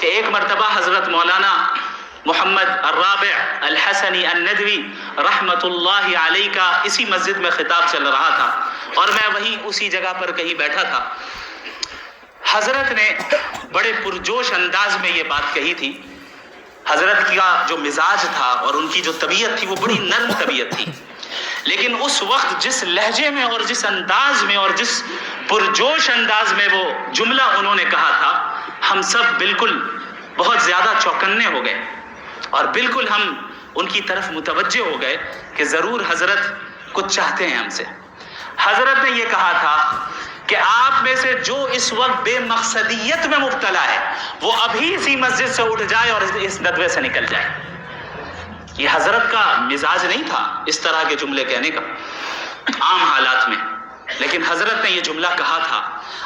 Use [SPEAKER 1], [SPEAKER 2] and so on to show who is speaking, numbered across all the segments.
[SPEAKER 1] کہ ایک مرتبہ حضرت مولانا محمد الرابع الحسنی الندوی رحمت اللہ علیہ کا اسی مسجد میں خطاب چل رہا تھا اور میں وہیں اسی جگہ پر کہیں بیٹھا تھا. حضرت نے بڑے پرجوش انداز میں یہ بات کہی تھی. حضرت کا جو مزاج تھا اور ان کی جو طبیعت تھی وہ بڑی نرم طبیعت تھی، لیکن اس وقت جس لہجے میں اور جس انداز میں اور جس پرجوش انداز میں وہ جملہ انہوں نے کہا تھا، ہم سب بالکل بہت زیادہ چوکنے ہو گئے اور بالکل ہم ان کی طرف متوجہ ہو گئے کہ ضرور حضرت کچھ چاہتے ہیں ہم سے. حضرت نے یہ کہا تھا کہ آپ میں سے جو اس وقت بے مقصدیت میں مبتلا ہے وہ ابھی اسی مسجد سے اٹھ جائے اور اس ندوے سے نکل جائے. یہ حضرت کا مزاج نہیں تھا اس طرح کے جملے کہنے کا عام حالات میں، لیکن حضرت نے یہ جملہ کہا تھا.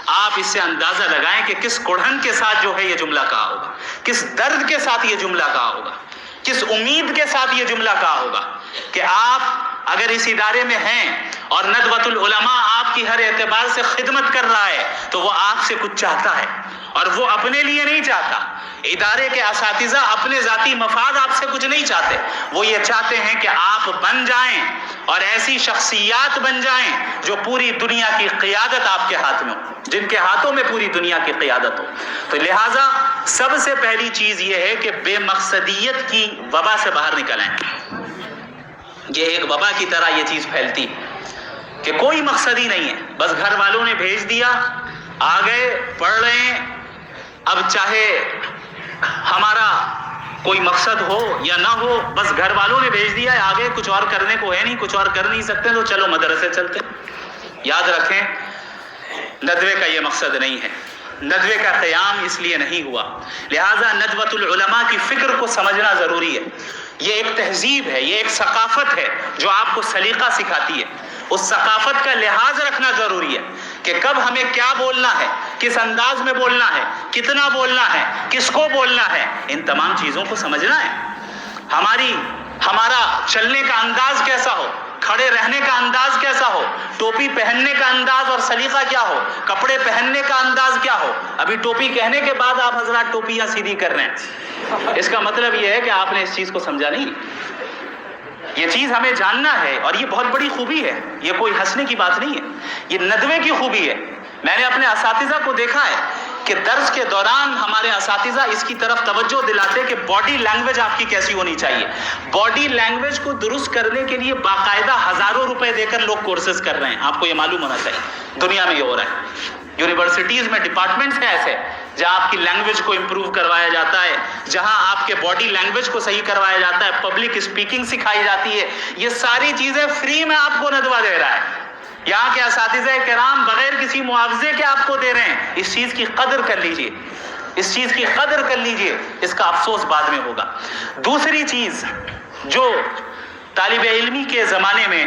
[SPEAKER 1] آپ اس سے اندازہ لگائیں کہ کس کڑھن کے ساتھ جو ہے یہ جملہ کہا ہوگا، کس درد کے ساتھ یہ جملہ کہا ہوگا، کس امید کے ساتھ یہ جملہ کہا ہوگا کہ آپ اگر اس ادارے میں ہیں اور ندوۃ العلماء آپ کی ہر اعتبار سے خدمت کر رہا ہے تو وہ آپ سے کچھ چاہتا ہے، اور وہ اپنے لیے نہیں چاہتا. ادارے کے اساتذہ اپنے ذاتی مفاد آپ سے کچھ نہیں چاہتے، وہ یہ چاہتے ہیں کہ آپ بن جائیں اور ایسی شخصیات بن جائیں جو پوری دنیا کی قیادت آپ کے ہاتھ میں ہو، جن کے ہاتھوں میں پوری دنیا کی قیادت ہو. تو لہٰذا سب سے پہلی چیز یہ ہے کہ بے مقصدیت کی وبا سے باہر نکل آئیں. یہ ایک وبا کی طرح یہ چیز پھیلتی کہ کوئی مقصد ہی نہیں ہے، بس گھر والوں نے بھیج دیا، آ گئے، پڑھ رہے ہیں. اب چاہے ہمارا کوئی مقصد ہو یا نہ ہو، بس گھر والوں نے بھیج دیا ہے، آگے کچھ اور کرنے کو ہے نہیں، کچھ اور کر نہیں سکتے تو چلو مدرسے چلتے. یاد رکھیں ندوے کا یہ مقصد نہیں ہے، ندوے کا قیام اس لیے نہیں ہوا. لہٰذا ندوۃ العلماء کی فکر کو سمجھنا ضروری ہے. یہ ایک تہذیب ہے، یہ ایک ثقافت ہے جو آپ کو سلیقہ سکھاتی ہے. اس ثقافت کا لحاظ رکھنا ضروری ہے کہ کب ہمیں کیا بولنا ہے، کس انداز میں بولنا ہے، کتنا بولنا ہے، کس کو بولنا ہے. ان تمام چیزوں کو سمجھنا ہے. ہمارا چلنے کا انداز کیسا ہو، کھڑے رہنے کا انداز کیسا ہو، ٹوپی پہننے کا انداز اور سلیقہ کیا ہو، کپڑے پہننے کا انداز کیا ہو. ابھی ٹوپی کہنے کے بعد آپ حضرات ٹوپیاں سیدھی کر رہے ہیں، اس کا مطلب یہ ہے کہ آپ نے اس چیز کو سمجھا نہیں. یہ چیز ہمیں جاننا ہے اور یہ بہت بڑی خوبی ہے، یہ کوئی ہنسنے کی بات نہیں ہے، یہ ندوے کی خوبی ہے. میں نے اپنے اساتذہ کو دیکھا ہے کہ درس کے دوران ہمارے اساتذہ اس کی طرف توجہ دلاتے کہ باڈی لینگویج آپ کی کیسی ہونی چاہیے. باڈی لینگویج کو درست کرنے کے لیے باقاعدہ ہزاروں روپے دے کر لوگ کورسز کر رہے ہیں. آپ کو یہ معلوم ہونا چاہیے دنیا میں یہ ہو رہا ہے. یونیورسٹیز میں ڈپارٹمنٹس ہیں ایسے جہاں آپ کی لینگویج کو امپروو کروایا جاتا ہے، جہاں آپ کے باڈی لینگویج کو صحیح کروایا جاتا ہے، پبلک اسپیکنگ سکھائی جاتی ہے. یہ ساری چیزیں فری میں آپ کو ندوہ دے رہا ہے. یہاں کے اساتذہ کرام بغیر کسی معاوضے کے آپ کو دے رہے ہیں. اس چیز کی قدر کر لیجئے، اس چیز کی قدر کر لیجئے، اس کا افسوس بعد میں ہوگا. دوسری چیز جو طالب علمی کے زمانے میں